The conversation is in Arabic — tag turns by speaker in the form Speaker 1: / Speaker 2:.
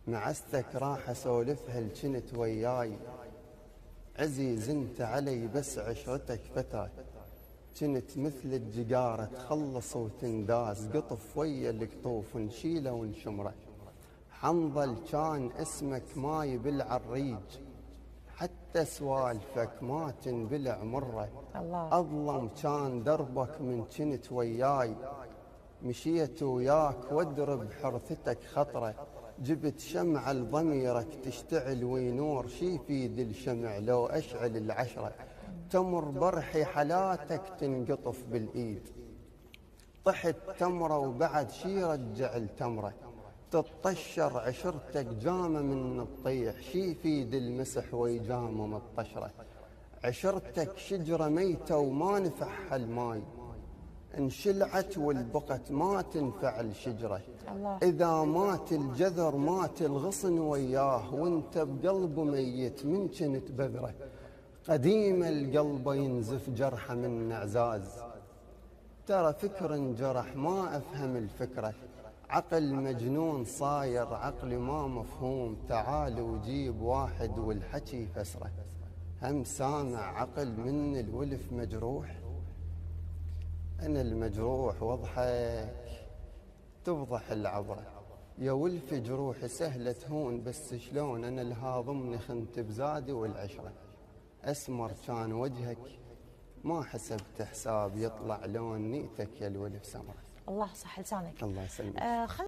Speaker 1: معستك راح اسولفها الجنت وياي، عزيز انت علي بس عشرتك فترة. جنت مثل الجقارة تخلص وتنداس، قطف ويا القطوف نشيله ونشمره. حنظل كان اسمك ما يبلع الريج، حتى سوالفك ما تنبلع مرة.
Speaker 2: الله.
Speaker 1: أظلم كان دربك من كنت وياي، مشيت وياك وادرب حرثتك خطرة. جبت شمع لضميرك تشتعل وينور، شي في ذي الشمع لو أشعل العشرة. تمر برحي حالاتك تنقطف بالإيد، طحت تمرة وبعد شي رجع التمرة. تطشر عشرتك جامة من الطيح، شي في ذي المسح ويجامم الطشرة. عشرتك شجرة ميتة وما نفعها الماي، انشلعت والبقت ما تنفع الشجرة.
Speaker 2: الله.
Speaker 1: إذا مات الجذر مات الغصن وياه، وانت بقلبه ميت من كنت بذرة. قديم القلب ينزف جرحه من اعزاز، ترى فكر انجرح ما أفهم الفكرة. عقل مجنون صاير عقلي ما مفهوم، تعال وجيب واحد والحكي فسره. هم سامع عقل من الولف مجروح، أنا المجروح واضحك تفضح العبرة. يا ولف جروح سهلة تهون، بس شلون أنا الهاضمني خنت بزادي والعشرة. أسمر كان وجهك ما حسبت حساب، يطلع لون نيتك يا الولف سمرة.
Speaker 2: الله صح لسانك.
Speaker 1: الله يسلمك.